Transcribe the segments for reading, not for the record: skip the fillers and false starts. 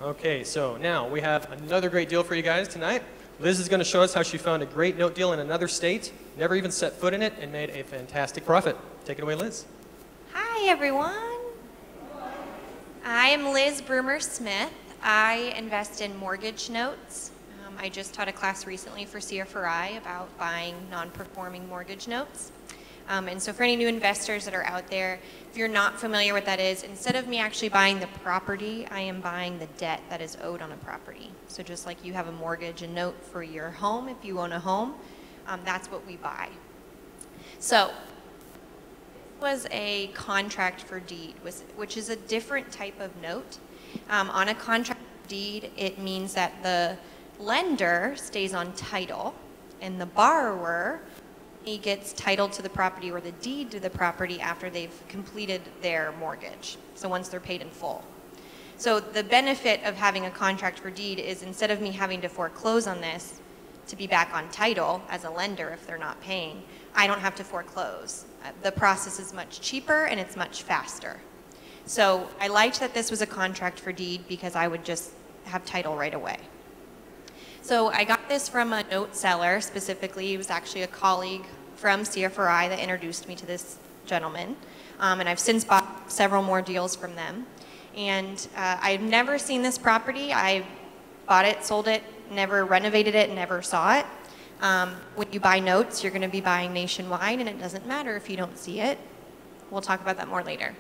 Okay, so now we have another great deal for you guys tonight. Liz is going to show us how she found a great note deal in another state, never even set foot in it, and made a fantastic profit. Take it away, Liz. Hi, everyone. I am Liz Brumer-Smith. I invest in mortgage notes. I just taught a class recently for CFRI about buying non-performing mortgage notes. And so for any new investors that are out there, if you're not familiar with that is, instead of me actually buying the property, I am buying the debt that is owed on a property. So just like you have a mortgage and note for your home, if you own a home, that's what we buy. So was a contract for deed, which is a different type of note. On a contract for deed, it means that the lender stays on title and the borrower, he gets title to the property or the deed to the property after they've completed their mortgage. So once they're paid in full. So the benefit of having a contract for deed is instead of me having to foreclose on this to be back on title as a lender if they're not paying, I don't have to foreclose. The process is much cheaper and it's much faster. So I liked that this was a contract for deed because I would just have title right away. So I got this from a note seller specifically. He was actually a colleague from CFRI that introduced me to this gentleman. And I've since bought several more deals from them. And I've never seen this property. I bought it, sold it, never renovated it, never saw it. When you buy notes, you're going to be buying nationwide, and it doesn't matter if you don't see it. We'll talk about that more later.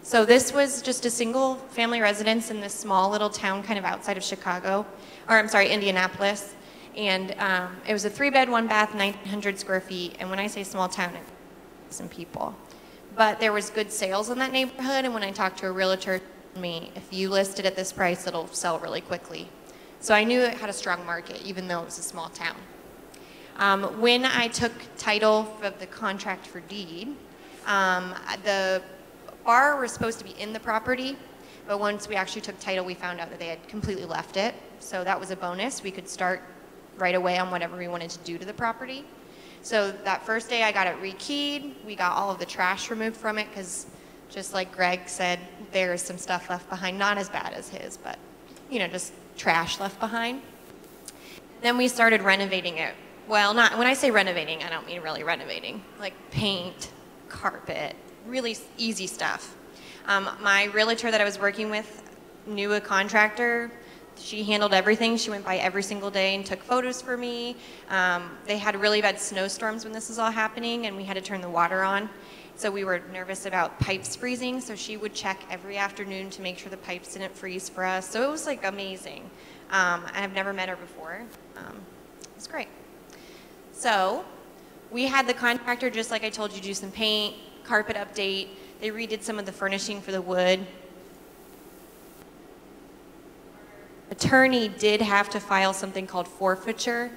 So this was just a single family residence in this small little town kind of outside of Chicago, or I'm sorry, Indianapolis. And it was a 3-bed, 1-bath, 900 square feet. And when I say small town, it's some people. But there was good sales in that neighborhood, and when I talked to a realtor, she told me, if you list it at this price, it'll sell really quickly. So I knew it had a strong market, even though it was a small town. When I took title of the contract for deed, the borrower was supposed to be in the property, but once we actually took title, we found out that they had completely left it. So that was a bonus. We could start right away on whatever we wanted to do to the property. So that first day I got it rekeyed. We got all of the trash removed from it because just like Greg said, there's some stuff left behind, not as bad as his, but you know, just trash left behind. Then we started renovating it. Well, not when I say renovating, I don't mean really renovating, like paint, carpet, really easy stuff. My realtor that I was working with knew a contractor. She handled everything. She went by every single day and took photos for me. They had really bad snowstorms when this was all happening, and we had to turn the water on. So we were nervous about pipes freezing, so she would check every afternoon to make sure the pipes didn't freeze for us. So it was like amazing. I've never met her before. It was great. So we had the contractor, just like I told you, do some paint, carpet update. They redid some of the furnishing for the wood. Attorney did have to file something called forfeiture,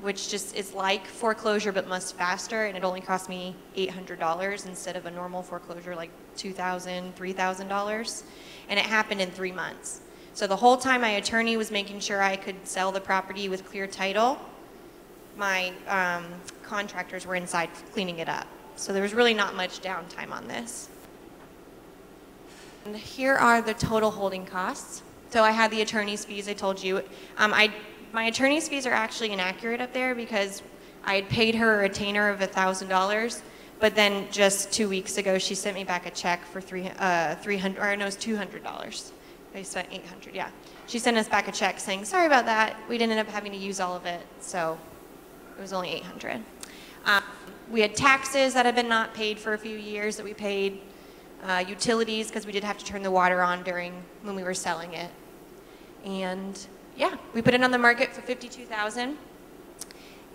which just is like foreclosure but much faster, and it only cost me $800 instead of a normal foreclosure like $2,000, $3,000, and it happened in 3 months. So the whole time my attorney was making sure I could sell the property with clear title, my contractors were inside cleaning it up. So there was really not much downtime on this. And here are the total holding costs. So I had the attorney's fees I told you. My attorney's fees are actually inaccurate up there because I had paid her a retainer of $1,000, but then just 2 weeks ago she sent me back a check for $300, or no, it was $200. They spent $800, yeah. She sent us back a check saying, sorry about that, we didn't end up having to use all of it, so it was only $800. We had taxes that had been not paid for a few years that we paid, utilities because we did have to turn the water on when we were selling it. And yeah, we put it on the market for $52,000,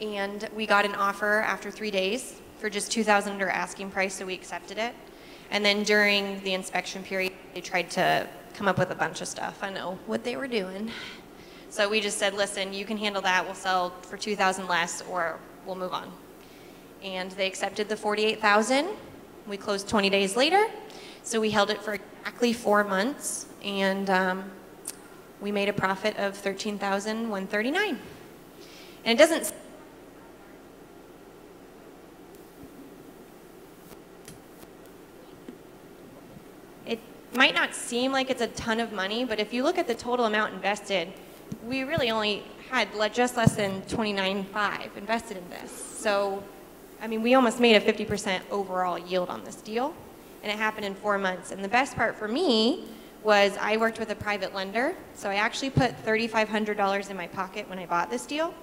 and we got an offer after 3 days for just $2,000 under asking price, so we accepted it. And then during the inspection period, they tried to come up with a bunch of stuff. I know what they were doing. So we just said, listen, you can handle that. We'll sell for $2,000 less, or we'll move on. And they accepted the $48,000. We closed 20 days later. So we held it for exactly 4 months, and we made a profit of $13,139. And it doesn't. might not seem like it's a ton of money, but if you look at the total amount invested, we really only had just less than $29,500 invested in this. So, I mean, we almost made a 50% overall yield on this deal, and it happened in 4 months. And the best part for me was I worked with a private lender, so I actually put $3,500 in my pocket when I bought this deal,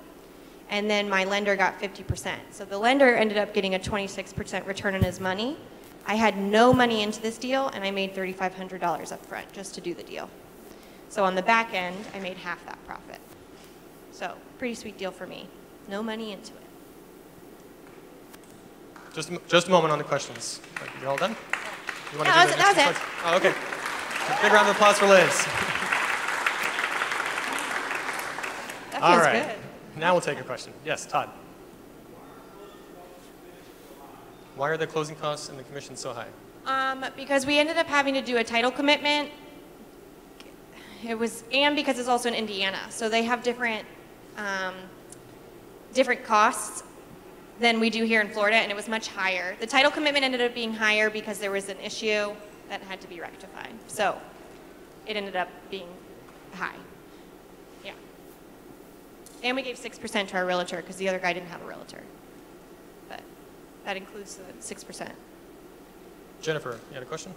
and then my lender got 50%. So the lender ended up getting a 26% return on his money. I had no money into this deal, and I made $3,500 up front just to do the deal. So on the back end, I made half that profit. So pretty sweet deal for me. No money into it. Just a moment on the questions. You all done? You want to do that was it. Oh, okay. Big round of applause for Liz. That All feels right. good. Now we'll take a question. Yes, Todd. Why are the closing costs and the commissions so high? Because we ended up having to do a title commitment. And because it's also in Indiana, so they have different costs than we do here in Florida, and it was much higher. The title commitment ended up being higher because there was an issue that had to be rectified. So it ended up being high. Yeah. And we gave 6% to our realtor because the other guy didn't have a realtor. But that includes the 6%. Jennifer, you had a question?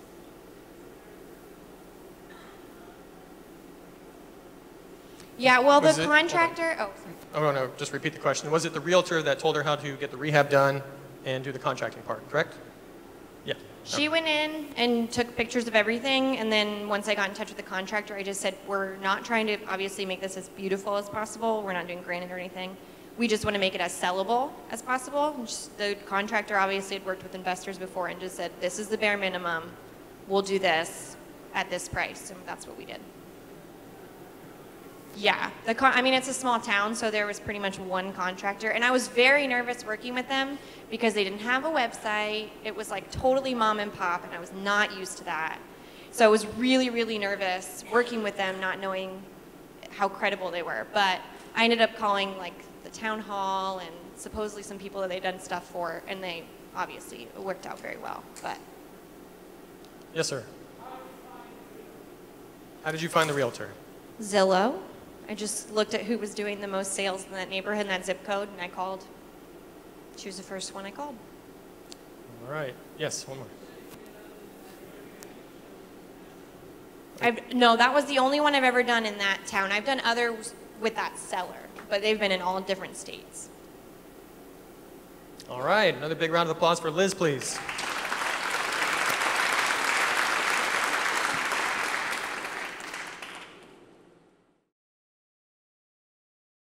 Yeah, well, Was the it- contractor, oh, sorry. Oh, no, just repeat the question. Was it the realtor that told her how to get the rehab done and do the contracting part, correct? Yeah. She went in and took pictures of everything, and then once I got in touch with the contractor, I just said, we're not trying to obviously make this as beautiful as possible. We're not doing granite or anything. We just want to make it as sellable as possible. The contractor obviously had worked with investors before and just said, this is the bare minimum. We'll do this at this price, and that's what we did. Yeah, I mean, it's a small town, so there was pretty much one contractor, and I was very nervous working with them because they didn't have a website. It was like totally mom and pop, and I was not used to that. So I was really, really nervous working with them, not knowing how credible they were. But I ended up calling like the town hall and supposedly some people that they'd done stuff for, and they obviously it worked out very well. But Yes, sir. How did you find the realtor? Zillow. I just looked at who was doing the most sales in that neighborhood, in that zip code, and I called. She was the first one I called. All right. Yes, one more. No, that was the only one I've ever done in that town. I've done others with that seller, but they've been in all different states. All right. Another big round of applause for Liz, please.